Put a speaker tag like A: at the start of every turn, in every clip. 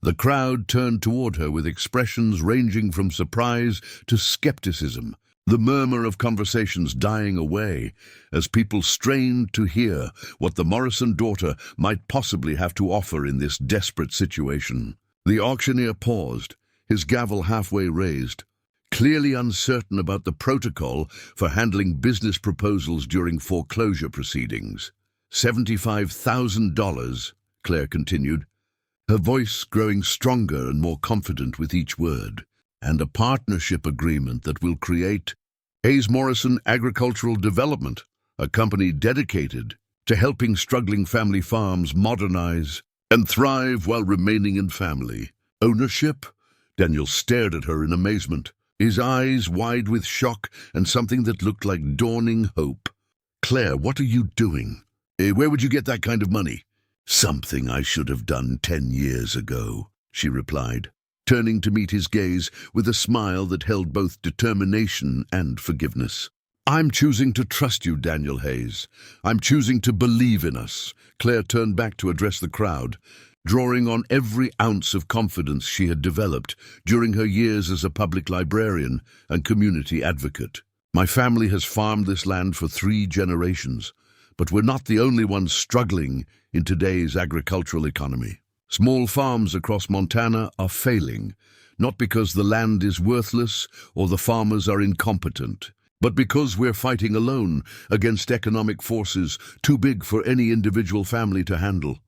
A: The crowd turned toward her with expressions ranging from surprise to skepticism, the murmur of conversations dying away as people strained to hear what the Morrison daughter might possibly have to offer in this desperate situation. The auctioneer paused, his gavel halfway raised, clearly uncertain about the protocol for handling business proposals during foreclosure proceedings. $75,000, Claire continued, her voice growing stronger and more confident with each word. And a partnership agreement that will create Hayes Morrison Agricultural Development, a company dedicated to helping struggling family farms modernize and thrive while remaining in family ownership. Daniel stared at her in amazement, his eyes wide with shock and something that looked like dawning hope. Claire, what are you doing? Where would you get that kind of money? Something I should have done 10 years ago, she replied, turning to meet his gaze with a smile that held both determination and forgiveness. I'm choosing to trust you, Daniel Hayes. I'm choosing to believe in us. Claire turned back to address the crowd, drawing on every ounce of confidence she had developed during her years as a public librarian and community advocate. My family has farmed this land for 3 generations, but we're not the only ones struggling in today's agricultural economy. Small farms across Montana are failing, not because the land is worthless or the farmers are incompetent, but because we're fighting alone against economic forces too big for any individual family to handle.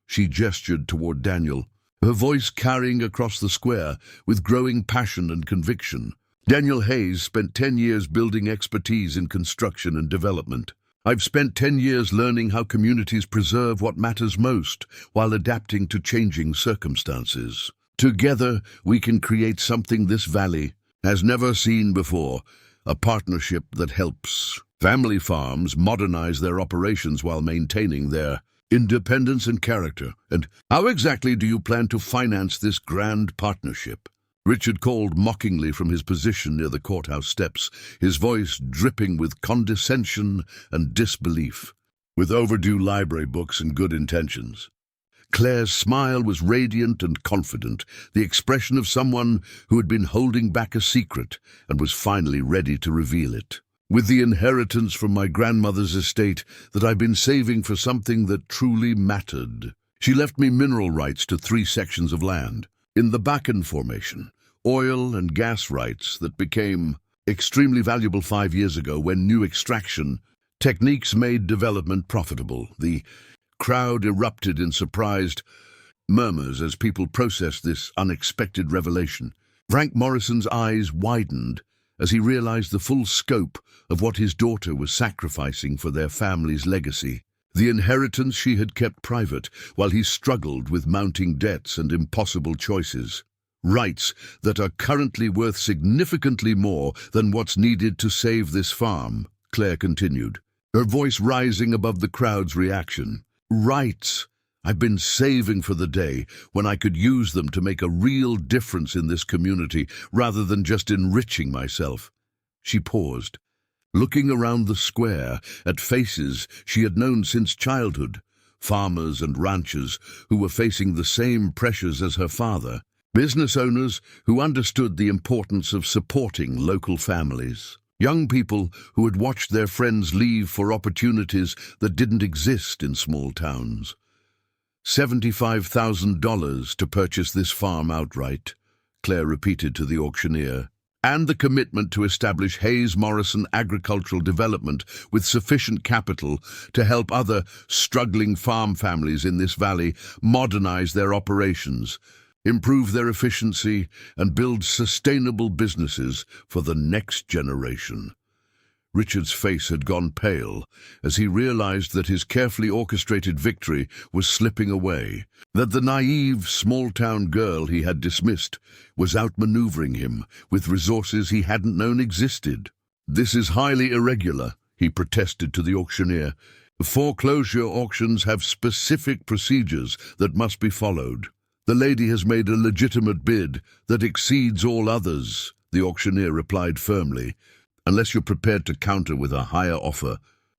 A: She gestured toward Daniel, her voice carrying across the square with growing passion and conviction. Daniel Hayes spent 10 years building expertise in construction and development. I've spent 10 years learning how communities preserve what matters most while adapting to changing circumstances. Together, we can create something this valley has never seen before, a partnership that helps family farms modernize their operations while maintaining their independence and character. And how exactly do you plan to finance this grand partnership? Richard called mockingly from his position near the courthouse steps, his voice dripping with condescension and disbelief. With overdue library books and good intentions. Claire's smile was radiant and confident, the expression of someone who had been holding back a secret and was finally ready to reveal it. With the inheritance from my grandmother's estate that I've been saving for something that truly mattered. She left me mineral rights to 3 sections of land in the Bakken Formation, oil and gas rights that became extremely valuable 5 years ago when new extraction techniques made development profitable. The crowd erupted in surprised murmurs as people processed this unexpected revelation. Frank Morrison's eyes widened as he realized the full scope of what his daughter was sacrificing for their family's legacy. The inheritance she had kept private while he struggled with mounting debts and impossible choices. Rights that are currently worth significantly more than what's needed to save this farm, Claire continued, her voice rising above the crowd's reaction. Rights I've been saving for the day when I could use them to make a real difference in this community rather than just enriching myself. She paused, looking around the square at faces she had known since childhood, farmers and ranchers who were facing the same pressures as her father, business owners who understood the importance of supporting local families, young people who had watched their friends leave for opportunities that didn't exist in small towns. $75,000 to purchase this farm outright, Claire repeated to the auctioneer, and the commitment to establish Hayes Morrison Agricultural Development with sufficient capital to help other struggling farm families in this valley modernize their operations, improve their efficiency, and build sustainable businesses for the next generation. Richard's face had gone pale as he realized that his carefully orchestrated victory was slipping away, that the naive, small-town girl he had dismissed was outmaneuvering him with resources he hadn't known existed. "This is highly irregular," he protested to the auctioneer. "Foreclosure auctions have specific procedures that must be followed. The lady has made a legitimate bid that exceeds all others," the auctioneer replied firmly. "Unless you're prepared to counter with a higher offer,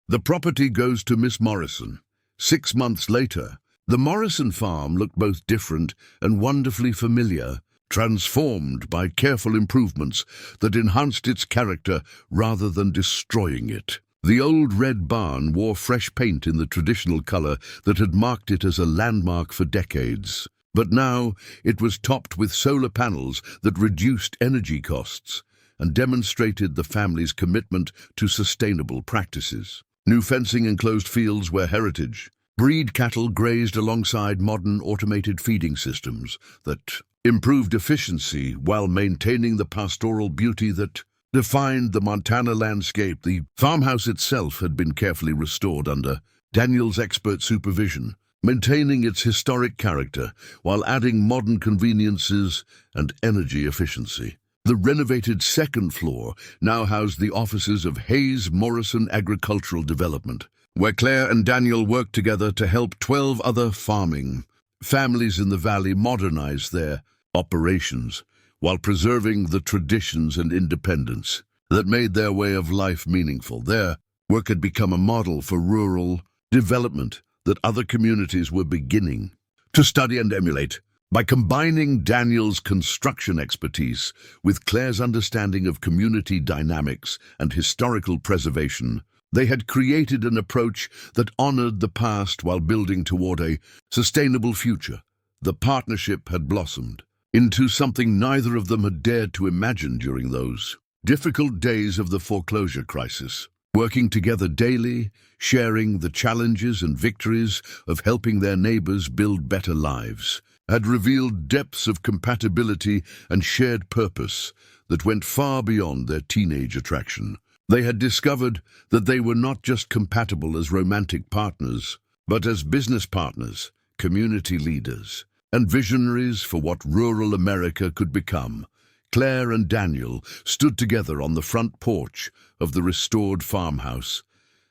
A: the property goes to Miss Morrison." 6 months later, The Morrison farm looked both different and wonderfully familiar, transformed by careful improvements that enhanced its character rather than destroying it. The old red barn wore fresh paint in the traditional color that had marked it as a landmark for decades. But now it was topped with solar panels that reduced energy costs and demonstrated the family's commitment to sustainable practices. New fencing enclosed fields were heritage. Breed cattle grazed alongside modern automated feeding systems that improved efficiency while maintaining the pastoral beauty that defined the Montana landscape. The farmhouse itself had been carefully restored under Daniel's expert supervision, maintaining its historic character while adding modern conveniences and energy efficiency. The renovated second floor now housed the offices of Hayes Morrison Agricultural Development, where Claire and Daniel worked together to help 12 other farming families in the valley modernize their operations while preserving the traditions and independence that made their way of life meaningful. Their work had become a model for rural development that other communities were beginning to study and emulate. By combining Daniel's construction expertise with Claire's understanding of community dynamics and historical preservation, they had created an approach that honored the past while building toward a sustainable future. The partnership had blossomed into something neither of them had dared to imagine during those difficult days of the foreclosure crisis. Working together daily, sharing the challenges and victories of helping their neighbors build better lives, had revealed depths of compatibility and shared purpose that went far beyond their teenage attraction. They had discovered that they were not just compatible as romantic partners, but as business partners, community leaders, and visionaries for what rural America could become. Claire and Daniel stood together on the front porch of the restored farmhouse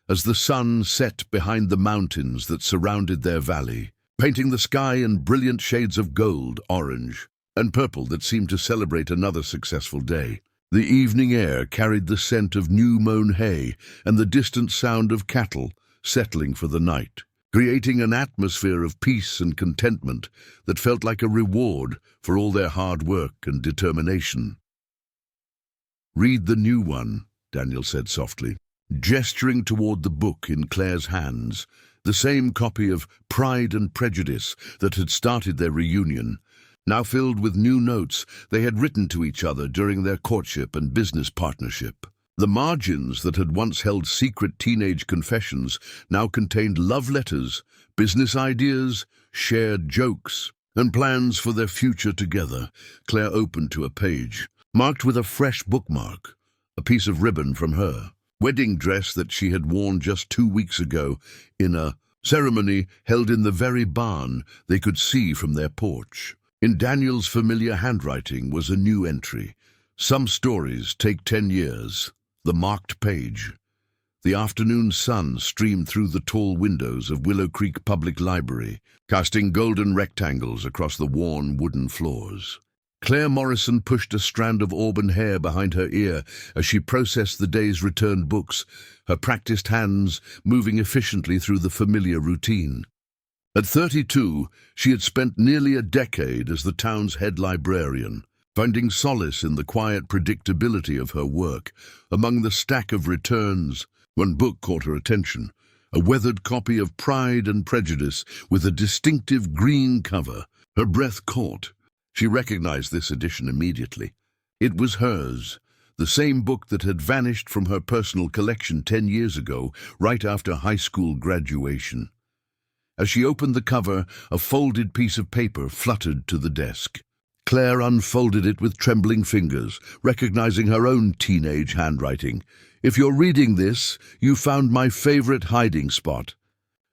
A: as the sun set behind the mountains that surrounded their valley, painting the sky in brilliant shades of gold, orange, and purple that seemed to celebrate another successful day. The evening air carried the scent of new-mown hay and the distant sound of cattle settling for the night, creating an atmosphere of peace and contentment that felt like a reward for all their hard work and determination. "Read the new one," Daniel said softly, gesturing toward the book in Claire's hands, the same copy of Pride and Prejudice that had started their reunion, now filled with new notes they had written to each other during their courtship and business partnership. The margins that had once held secret teenage confessions now contained love letters, business ideas, shared jokes, and plans for their future together. Claire opened to a page, marked with a fresh bookmark, a piece of ribbon from her wedding dress that she had worn just 2 weeks ago in a ceremony held in the very barn they could see from their porch. In Daniel's familiar handwriting was a new entry. "Some stories take 10 years. The marked page." The afternoon sun streamed through the tall windows of Willow Creek Public Library, casting golden rectangles across the worn wooden floors. Claire Morrison pushed a strand of auburn hair behind her ear as she processed the day's returned books, her practiced hands moving efficiently through the familiar routine. At 32, she had spent nearly a decade as the town's head librarian, finding solace in the quiet predictability of her work. Among the stack of returns, one book caught her attention, a weathered copy of Pride and Prejudice with a distinctive green cover. Her breath caught. She recognized this edition immediately. It was hers, the same book that had vanished from her personal collection 10 years ago, right after high school graduation. As she opened the cover, a folded piece of paper fluttered to the desk. Claire unfolded it with trembling fingers, recognizing her own teenage handwriting. "If you're reading this, you found my favorite hiding spot."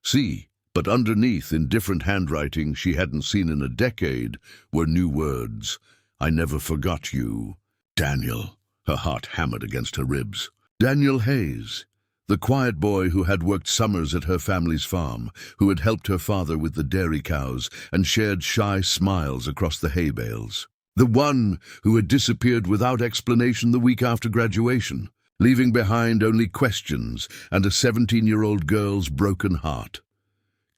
A: See, but underneath, in different handwriting she hadn't seen in a decade, were new words. "I never forgot you, Daniel." Her heart hammered against her ribs. Daniel Hayes, the quiet boy who had worked summers at her family's farm, who had helped her father with the dairy cows and shared shy smiles across the hay bales. The one who had disappeared without explanation the week after graduation, leaving behind only questions and a 17-year-old girl's broken heart.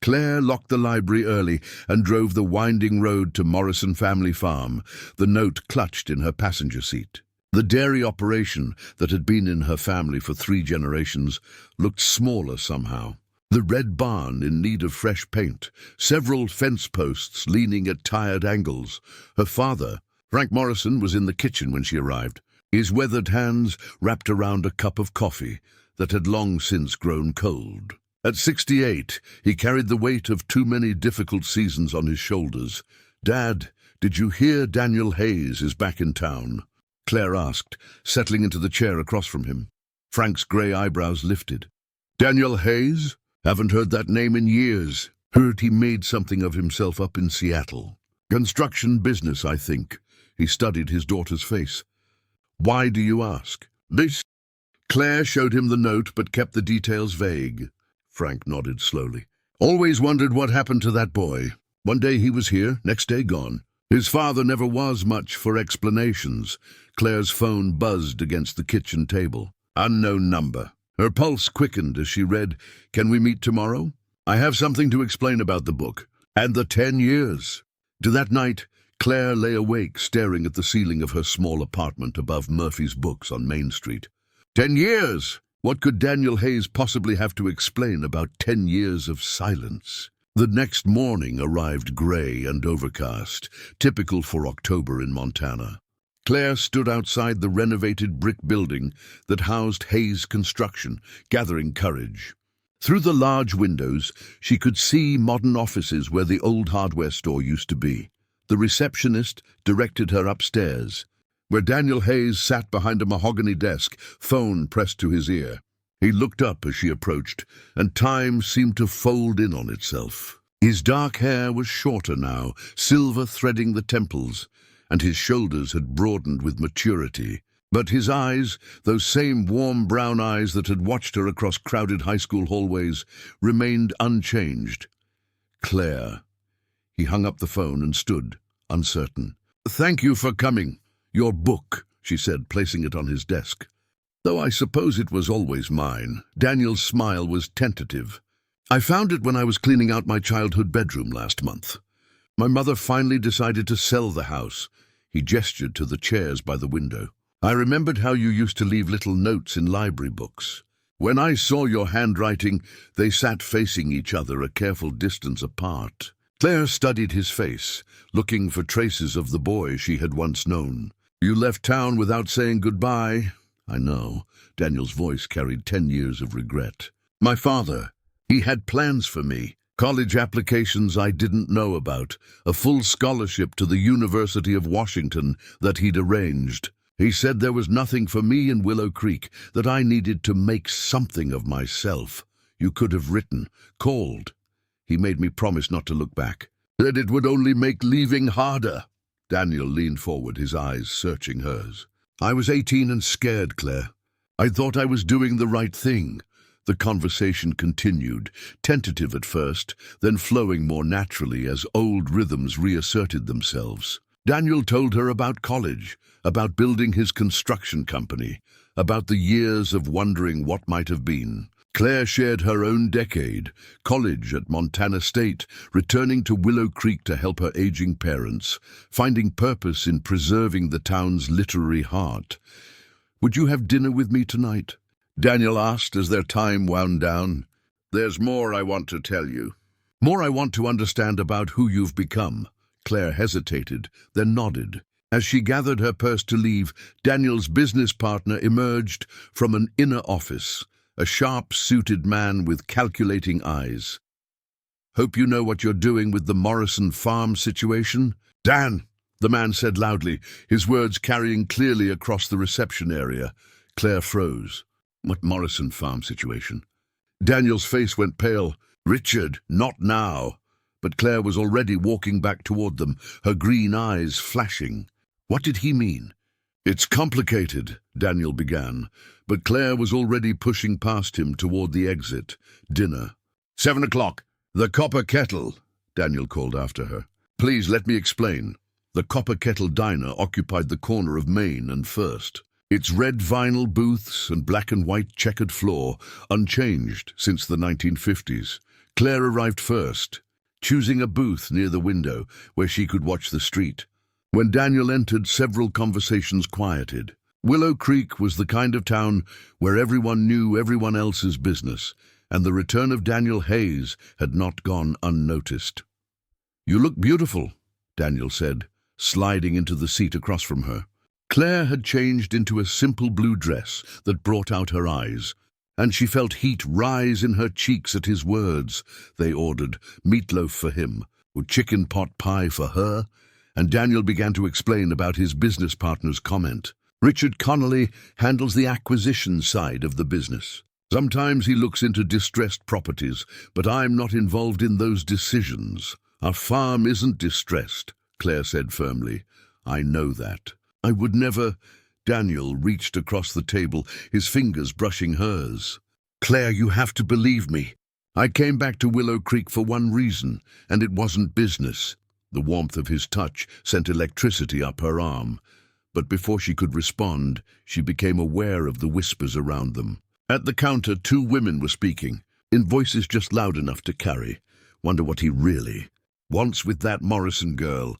A: Claire locked the library early and drove the winding road to Morrison family farm, the note clutched in her passenger seat. The dairy operation that had been in her family for 3 generations looked smaller somehow. The red barn in need of fresh paint, several fence posts leaning at tired angles. Her father, Frank Morrison, was in the kitchen when she arrived, his weathered hands wrapped around a cup of coffee that had long since grown cold. At 68, he carried the weight of too many difficult seasons on his shoulders. "Dad, did you hear Daniel Hayes is back in town?" Claire asked, settling into the chair across from him. Frank's grey eyebrows lifted. "Daniel Hayes? Haven't heard that name in years. Heard he made something of himself up in Seattle. Construction business, I think." He studied his daughter's face. "Why do you ask?" "This." Claire showed him the note but kept the details vague. Frank nodded slowly. "Always wondered what happened to that boy. One day he was here, next day gone. His father never was much for explanations." Claire's phone buzzed against the kitchen table. Unknown number. Her pulse quickened as she read, "Can we meet tomorrow? I have something to explain about the book. And the 10 years. To that night, Claire lay awake staring at the ceiling of her small apartment above Murphy's Books on Main Street. 10 years! What could Daniel Hayes possibly have to explain about 10 years of silence? The next morning arrived grey and overcast, typical for October in Montana. Claire stood outside the renovated brick building that housed Hayes Construction, gathering courage. Through the large windows, she could see modern offices where the old hardware store used to be. The receptionist directed her upstairs, where Daniel Hayes sat behind a mahogany desk, phone pressed to his ear. He looked up as she approached, and time seemed to fold in on itself. His dark hair was shorter now, silver threading the temples, and his shoulders had broadened with maturity. But his eyes, those same warm brown eyes that had watched her across crowded high school hallways, remained unchanged. "Claire." He hung up the phone and stood, uncertain. "Thank you for coming. Your book," she said, placing it on his desk. "Though I suppose it was always mine." Daniel's smile was tentative. "I found it when I was cleaning out my childhood bedroom last month. My mother finally decided to sell the house." He gestured to the chairs by the window. "I remembered how you used to leave little notes in library books. When I saw your handwriting, they sat facing each other a careful distance apart." Claire studied his face, looking for traces of the boy she had once known. "You left town without saying goodbye." "I know." Daniel's voice carried 10 years of regret. "My father, he had plans for me. College applications I didn't know about, a full scholarship to the University of Washington that he'd arranged. He said there was nothing for me in Willow Creek, that I needed to make something of myself. You could have written, called. He made me promise not to look back. Said it would only make leaving harder." Daniel leaned forward, his eyes searching hers. "I was 18 and scared, Claire. I thought I was doing the right thing." The conversation continued, tentative at first, then flowing more naturally as old rhythms reasserted themselves. Daniel told her about college, about building his construction company, about the years of wondering what might have been. Claire shared her own decade, college at Montana State, returning to Willow Creek to help her aging parents, finding purpose in preserving the town's literary heart. "Would you have dinner with me tonight?" Daniel asked as their time wound down. "There's more I want to tell you. More I want to understand about who you've become." Claire hesitated, then nodded. As she gathered her purse to leave, Daniel's business partner emerged from an inner office, a sharp-suited man with calculating eyes. "Hope you know what you're doing with the Morrison farm situation?" "Dan!" the man said loudly, his words carrying clearly across the reception area. Claire froze. "What Morrison farm situation?" Daniel's face went pale. "Richard, not now." But Claire was already walking back toward them, her green eyes flashing. What did he mean? "It's complicated," Daniel began, but Claire was already pushing past him toward the exit. Dinner. 7 o'clock. "The Copper Kettle," Daniel called after her. "Please let me explain." The Copper Kettle Diner occupied the corner of Main and First. Its red vinyl booths and black and white checkered floor, unchanged since the 1950s. Claire arrived first, choosing a booth near the window where she could watch the street. When Daniel entered, several conversations quieted. Willow Creek was the kind of town where everyone knew everyone else's business, and the return of Daniel Hayes had not gone unnoticed. "You look beautiful," Daniel said, sliding into the seat across from her. Claire had changed into a simple blue dress that brought out her eyes, and she felt heat rise in her cheeks at his words. They ordered meatloaf for him, chicken pot pie for her, and Daniel began to explain about his business partner's comment. "Richard Connolly handles the acquisition side of the business. Sometimes he looks into distressed properties, but I'm not involved in those decisions. Our farm isn't distressed," Claire said firmly. "I know that. I would never—" Daniel reached across the table, his fingers brushing hers. "Claire, you have to believe me. I came back to Willow Creek for one reason, and it wasn't business." The warmth of his touch sent electricity up her arm, but before she could respond, she became aware of the whispers around them. At the counter, two women were speaking, in voices just loud enough to carry. Wonder what he really wants with that Morrison girl.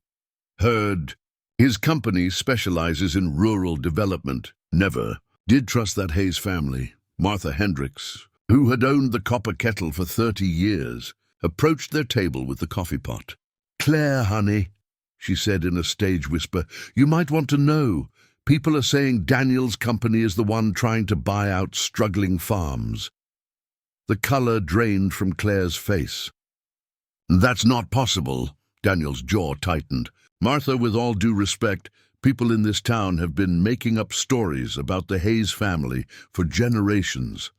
A: Heard his company specializes in rural development. Never did trust that Hayes family. Martha Hendricks, who had owned the copper kettle for 30 years, approached their table with the coffee pot. "Claire, honey," she said in a stage whisper, "you might want to know. People are saying Daniel's company is the one trying to buy out struggling farms." The color drained from Claire's face. "That's not possible." Daniel's jaw tightened. "Martha, with all due respect, people in this town have been making up stories about the Hayes family for generations."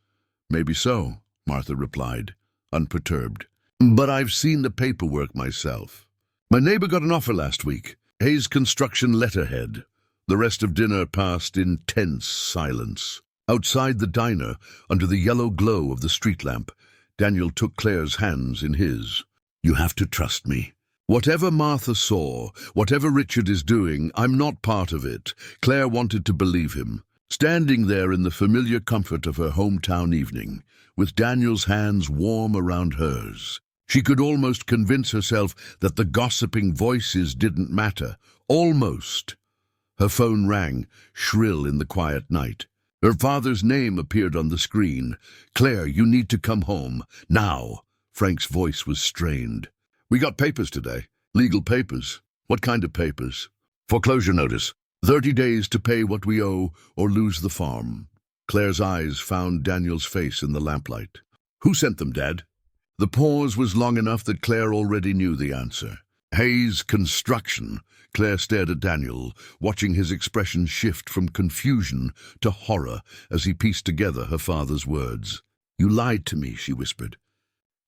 A: "Maybe so," Martha replied, unperturbed. "But I've seen the paperwork myself. My neighbor got an offer last week. Hayes Construction letterhead." The rest of dinner passed in tense silence. Outside the diner, under the yellow glow of the street lamp, Daniel took Claire's hands in his. "You have to trust me. Whatever Martha saw, whatever Richard is doing, I'm not part of it." Claire wanted to believe him. Standing there in the familiar comfort of her hometown evening, with Daniel's hands warm around hers, she could almost convince herself that the gossiping voices didn't matter. Almost. Her phone rang, shrill in the quiet night. Her father's name appeared on the screen. "Claire, you need to come home. Now." Frank's voice was strained. "We got papers today. Legal papers." "What kind of papers?" "Foreclosure notice. 30 days to pay what we owe or lose the farm." Claire's eyes found Daniel's face in the lamplight. "Who sent them, Dad?" The pause was long enough that Claire already knew the answer. "Hayes Construction." Claire stared at Daniel, watching his expression shift from confusion to horror as he pieced together her father's words. "You lied to me," she whispered.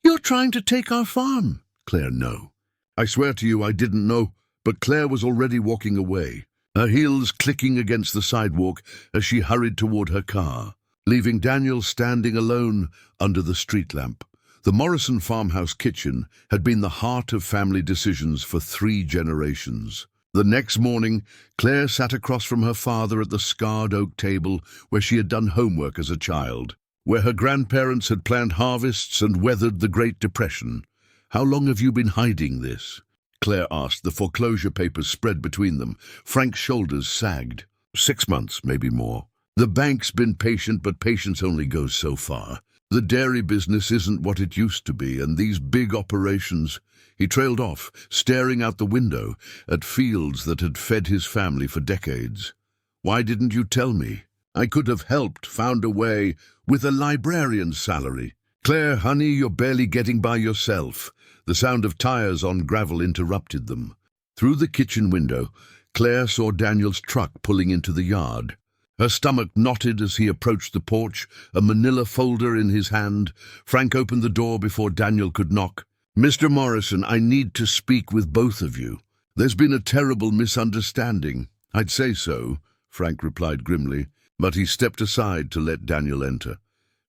A: "You're trying to take our farm." "Claire, no. I swear to you I didn't know." But Claire was already walking away, her heels clicking against the sidewalk as she hurried toward her car, leaving Daniel standing alone under the street lamp. The Morrison farmhouse kitchen had been the heart of family decisions for 3 generations. The next morning, Claire sat across from her father at the scarred oak table where she had done homework as a child, where her grandparents had planned harvests and weathered the Great Depression. "How long have you been hiding this?" Claire asked, the foreclosure papers spread between them. Frank's shoulders sagged. 6 months, maybe more. "The bank's been patient, but patience only goes so far. The dairy business isn't what it used to be, and these big operations—" He trailed off, staring out the window at fields that had fed his family for decades. "Why didn't you tell me? I could have helped, found a way, with a librarian's salary." "Claire, honey, you're barely getting by yourself." The sound of tires on gravel interrupted them. Through the kitchen window, Claire saw Daniel's truck pulling into the yard. Her stomach knotted as he approached the porch, a manila folder in his hand. Frank opened the door before Daniel could knock. "Mr. Morrison, I need to speak with both of you. There's been a terrible misunderstanding." "I'd say so," Frank replied grimly, but he stepped aside to let Daniel enter.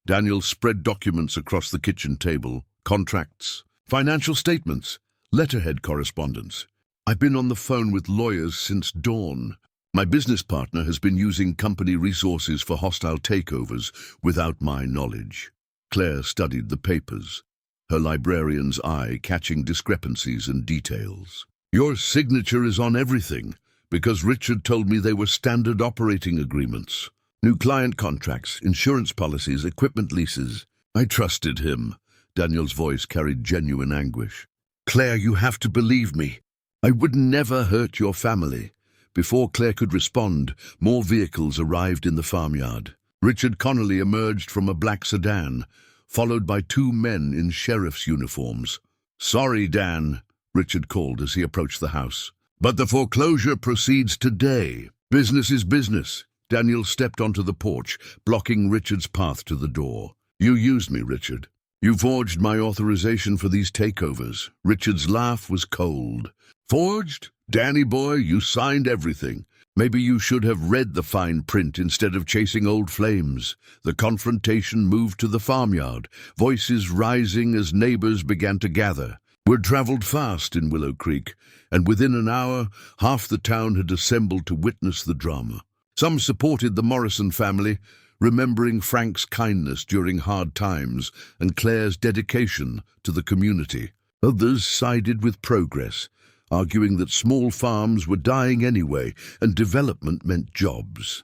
A: Daniel spread documents across the kitchen table, contracts, financial statements, letterhead correspondence. "I've been on the phone with lawyers since dawn. My business partner has been using company resources for hostile takeovers without my knowledge." Claire studied the papers. her librarian's eye catching discrepancies and details. Your signature is on everything, because Richard told me they were standard operating agreements. New client contracts, insurance policies, equipment leases. I trusted him. Daniel's voice carried genuine anguish. Claire, you have to believe me. I would never hurt your family. Before Claire could respond, more vehicles arrived in the farmyard. Richard Connolly emerged from a black sedan, followed by two men in sheriff's uniforms. Sorry, Dan, Richard called as he approached the house. But the foreclosure proceeds today. Business is business. Daniel stepped onto the porch, blocking Richard's path to the door. You used me, Richard. You forged my authorization for these takeovers. Richard's laugh was cold. Forged? Danny boy, you signed everything. Maybe you should have read the fine print instead of chasing old flames. The confrontation moved to the farmyard, voices rising as neighbors began to gather. Word traveled fast in Willow Creek, and within an hour, half the town had assembled to witness the drama. Some supported the Morrison family, remembering Frank's kindness during hard times and Claire's dedication to the community. Others sided with progress, arguing that small farms were dying anyway and development meant jobs.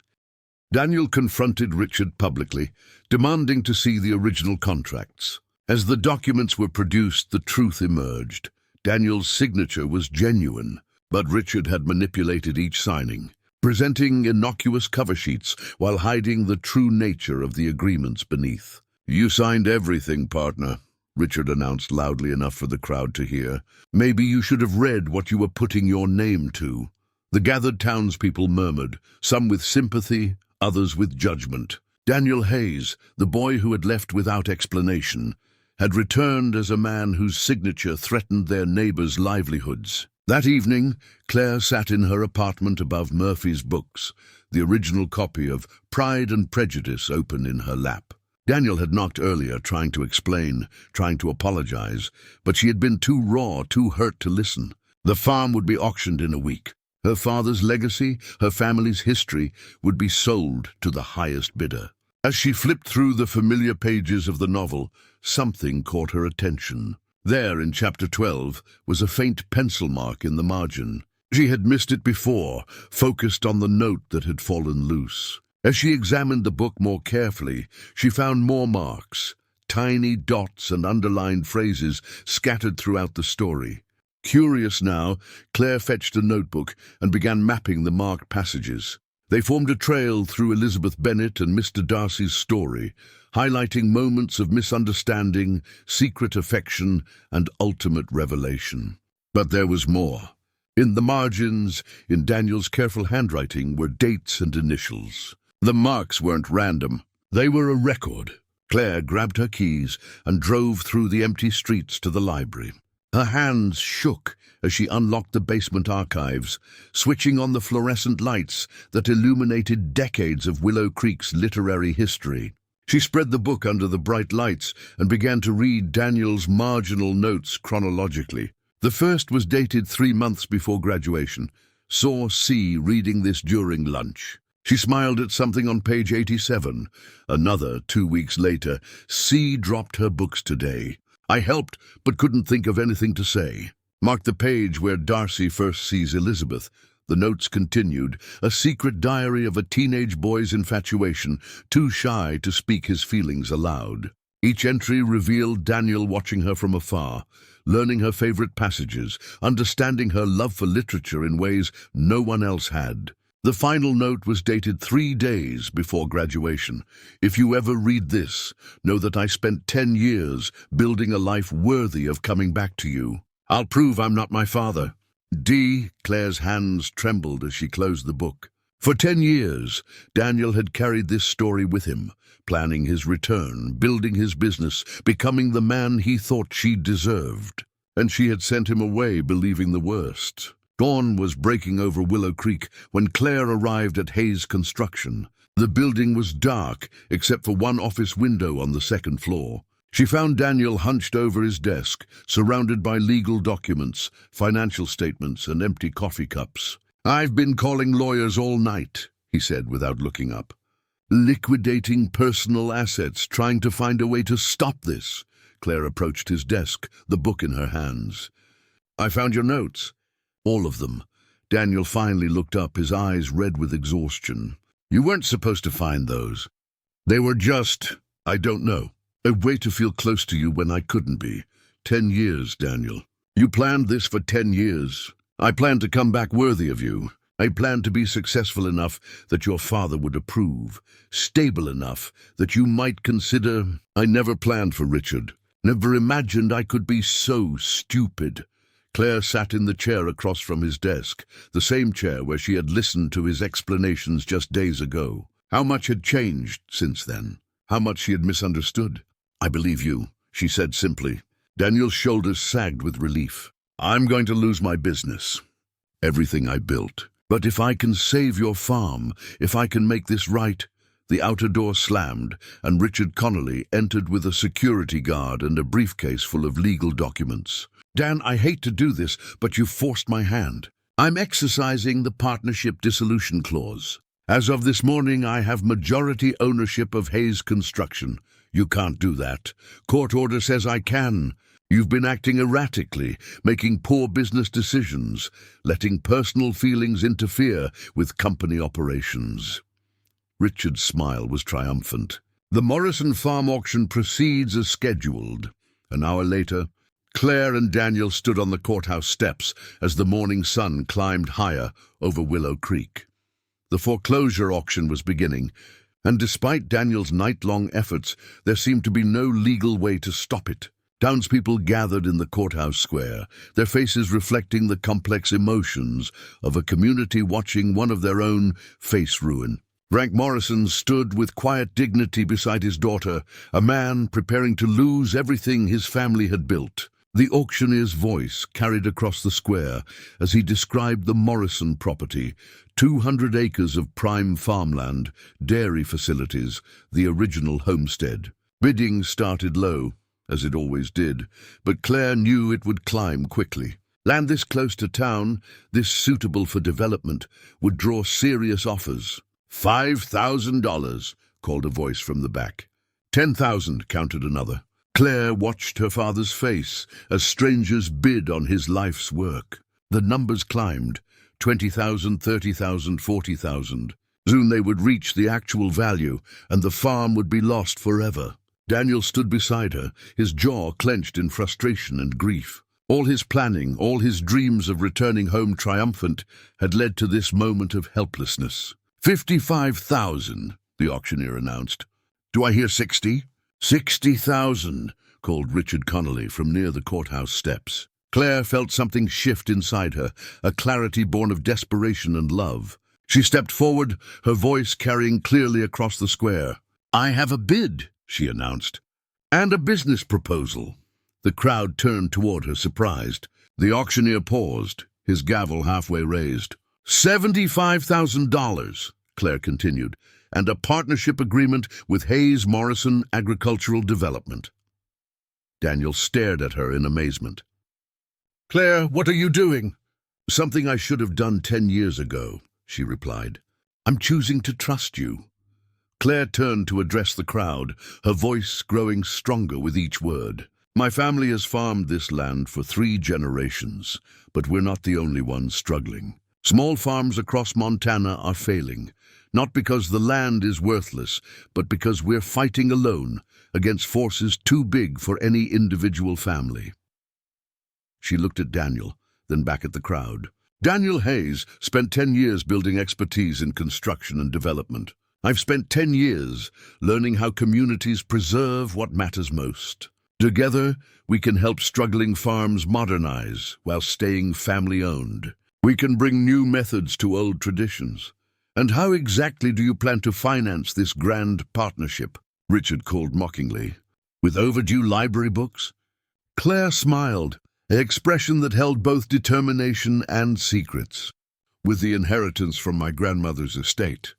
A: Daniel confronted Richard publicly, demanding to see the original contracts. As the documents were produced, the truth emerged. Daniel's signature was genuine, but Richard had manipulated each signing, presenting innocuous cover sheets while hiding the true nature of the agreements beneath. You signed everything, partner, Richard announced loudly enough for the crowd to hear. Maybe you should have read what you were putting your name to. The gathered townspeople murmured, some with sympathy, others with judgment. Daniel Hayes, the boy who had left without explanation, had returned as a man whose signature threatened their neighbors' livelihoods. That evening, Claire sat in her apartment above Murphy's books, the original copy of Pride and Prejudice open in her lap. Daniel had knocked earlier, trying to explain, trying to apologize, but she had been too raw, too hurt to listen. The farm would be auctioned in a week. Her father's legacy, her family's history, would be sold to the highest bidder. As she flipped through the familiar pages of the novel, something caught her attention. There, in chapter 12, was a faint pencil mark in the margin. She had missed it before, focused on the note that had fallen loose. As she examined the book more carefully, she found more marks, tiny dots and underlined phrases scattered throughout the story. Curious now, Claire fetched a notebook and began mapping the marked passages. They formed a trail through Elizabeth Bennet and Mr. Darcy's story, highlighting moments of misunderstanding, secret affection, and ultimate revelation. But there was more. In the margins, in Daniel's careful handwriting, were dates and initials. The marks weren't random. They were a record. Claire grabbed her keys and drove through the empty streets to the library. Her hands shook as she unlocked the basement archives, switching on the fluorescent lights that illuminated decades of Willow Creek's literary history. She spread the book under the bright lights and began to read Daniel's marginal notes chronologically. The first was dated 3 months before graduation. Saw C reading this during lunch. She smiled at something on page 87. Another 2 weeks later, C dropped her books today. I helped, but couldn't think of anything to say. Marked the page where Darcy first sees Elizabeth. The notes continued, a secret diary of a teenage boy's infatuation, too shy to speak his feelings aloud. Each entry revealed Daniel watching her from afar, learning her favorite passages, understanding her love for literature in ways no one else had. The final note was dated 3 days before graduation. If you ever read this, know that I spent 10 years building a life worthy of coming back to you. I'll prove I'm not my father. D. Claire's hands trembled as she closed the book. For 10 years, Daniel had carried this story with him, planning his return, building his business, becoming the man he thought she deserved. And she had sent him away believing the worst. Dawn was breaking over Willow Creek when Claire arrived at Hayes Construction. The building was dark, except for one office window on the 2nd floor. She found Daniel hunched over his desk, surrounded by legal documents, financial statements, and empty coffee cups. I've been calling lawyers all night, he said without looking up. Liquidating personal assets, trying to find a way to stop this. Claire approached his desk, the book in her hands. "I found your notes." "All of them." Daniel finally looked up, his eyes red with exhaustion. "You weren't supposed to find those. They were just, I don't know, a way to feel close to you when I couldn't be. 10 years, Daniel. You planned this for 10 years. I planned to come back worthy of you. I planned to be successful enough that your father would approve, stable enough that you might consider. I never planned for Richard, never imagined I could be so stupid." Claire sat in the chair across from his desk, the same chair where she had listened to his explanations just days ago. How much had changed since then? How much she had misunderstood? "I believe you," she said simply. Daniel's shoulders sagged with relief. "I'm going to lose my business, everything I built. But if I can save your farm, if I can make this right." The outer door slammed, and Richard Connolly entered with a security guard and a briefcase full of legal documents. "Dan, I hate to do this, but you forced my hand. I'm exercising the partnership dissolution clause. As of this morning, I have majority ownership of Hayes Construction." "You can't do that. Court order says I can. You've been acting erratically, making poor business decisions, letting personal feelings interfere with company operations." Richard's smile was triumphant. The Morrison farm auction proceeds as scheduled. An hour later, Claire and Daniel stood on the courthouse steps as the morning sun climbed higher over Willow Creek. The foreclosure auction was beginning, and despite Daniel's night-long efforts, there seemed to be no legal way to stop it. Townspeople gathered in the courthouse square, their faces reflecting the complex emotions of a community watching one of their own face ruin. Frank Morrison stood with quiet dignity beside his daughter, a man preparing to lose everything his family had built. The auctioneer's voice carried across the square as he described the Morrison property, 200 acres of prime farmland, dairy facilities, the original homestead. Bidding started low, as it always did, but Claire knew it would climb quickly. Land this close to town, this suitable for development, would draw serious offers. $5,000, called a voice from the back. 10,000, countered another. Claire watched her father's face as strangers bid on his life's work. The numbers climbed, 20,000, 30,000, 40,000. Soon they would reach the actual value, and the farm would be lost forever. Daniel stood beside her, his jaw clenched in frustration and grief. All his planning, all his dreams of returning home triumphant, had led to this moment of helplessness. 55,000, the auctioneer announced. "Do I hear 60? 60,000, called Richard Connolly from near the courthouse steps. Claire felt something shift inside her, a clarity born of desperation and love. She stepped forward, her voice carrying clearly across the square. "I have a bid," she announced, "and a business proposal." The crowd turned toward her, surprised. The auctioneer paused, his gavel halfway raised. $75,000, Claire continued, "and a partnership agreement with Hayes Morrison Agricultural Development." Daniel stared at her in amazement. "Claire, what are you doing?" "Something I should have done 10 years ago," she replied. "I'm choosing to trust you." Claire turned to address the crowd, her voice growing stronger with each word. "My family has farmed this land for 3 generations, but we're not the only ones struggling. Small farms across Montana are failing, not because the land is worthless, but because we're fighting alone against forces too big for any individual family." She looked at Daniel, then back at the crowd. "Daniel Hayes spent 10 years building expertise in construction and development. I've spent 10 years learning how communities preserve what matters most. Together, we can help struggling farms modernize while staying family-owned. We can bring new methods to old traditions. And how exactly do you plan to finance this grand partnership?" Richard called mockingly. "With overdue library books?" Claire smiled, an expression that held both determination and secrets. "With the inheritance from my grandmother's estate.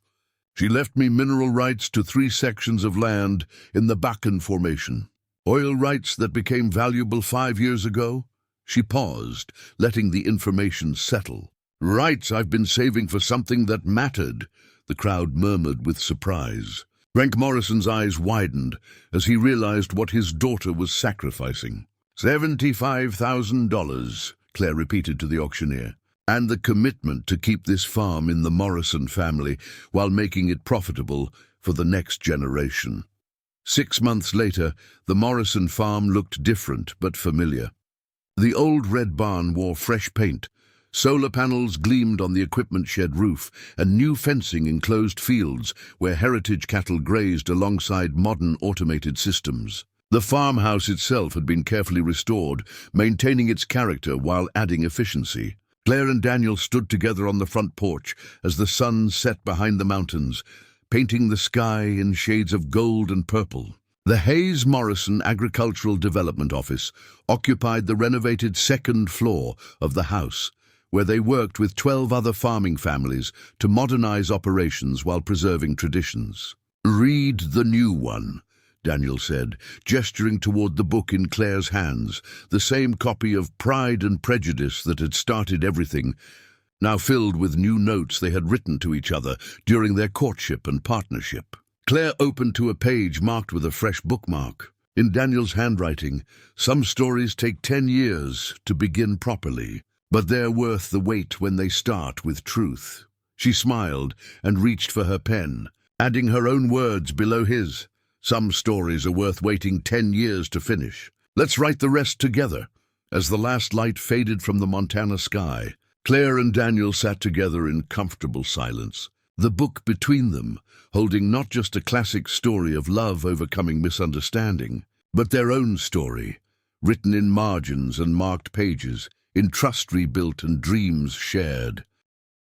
A: She left me mineral rights to 3 sections of land in the Bakken Formation. Oil rights that became valuable 5 years ago." She paused, letting the information settle. "Rights I've been saving for something that mattered," the crowd murmured with surprise. Frank Morrison's eyes widened as he realized what his daughter was sacrificing. $75,000, Claire repeated to the auctioneer, and the commitment to keep this farm in the Morrison family while making it profitable for the next generation. 6 months later, the Morrison farm looked different but familiar. The old red barn wore fresh paint. Solar panels gleamed on the equipment shed roof, and new fencing enclosed fields where heritage cattle grazed alongside modern automated systems. The farmhouse itself had been carefully restored, maintaining its character while adding efficiency. Claire and Daniel stood together on the front porch as the sun set behind the mountains, painting the sky in shades of gold and purple. The Hayes Morrison Agricultural Development Office occupied the renovated second floor of the house, where they worked with 12 other farming families to modernize operations while preserving traditions. "Read the new one," Daniel said, gesturing toward the book in Claire's hands, the same copy of Pride and Prejudice that had started everything, now filled with new notes they had written to each other during their courtship and partnership. Claire opened to a page marked with a fresh bookmark. In Daniel's handwriting, "Some stories take 10 years to begin properly, but they're worth the wait when they start with truth." She smiled and reached for her pen, adding her own words below his. "Some stories are worth waiting 10 years to finish. Let's write the rest together." As the last light faded from the Montana sky, Claire and Daniel sat together in comfortable silence, the book between them, holding not just a classic story of love overcoming misunderstanding, but their own story, written in margins and marked pages, in trust rebuilt and dreams shared.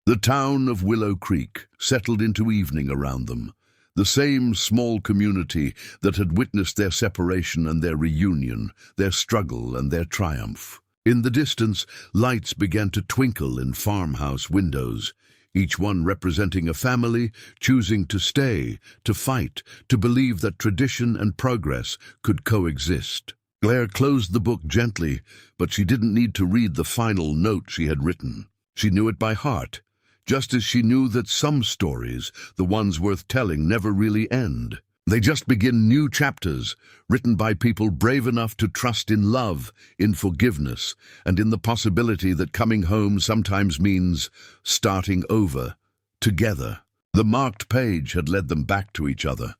A: The town of Willow Creek settled into evening around them, the same small community that had witnessed their separation and their reunion, their struggle and their triumph. In the distance, lights began to twinkle in farmhouse windows, each one representing a family choosing to stay, to fight, to believe that tradition and progress could coexist. Claire closed the book gently, but she didn't need to read the final note she had written. She knew it by heart, just as she knew that some stories, the ones worth telling, never really end. They just begin new chapters, written by people brave enough to trust in love, in forgiveness, and in the possibility that coming home sometimes means starting over, together. The marked page had led them back to each other,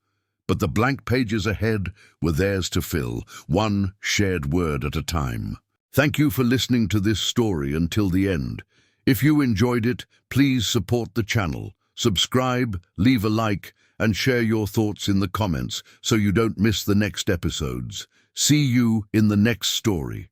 A: but the blank pages ahead were theirs to fill, one shared word at a time. Thank you for listening to this story until the end. If you enjoyed it, please support the channel, subscribe, leave a like, and share your thoughts in the comments so you don't miss the next episodes. See you in the next story.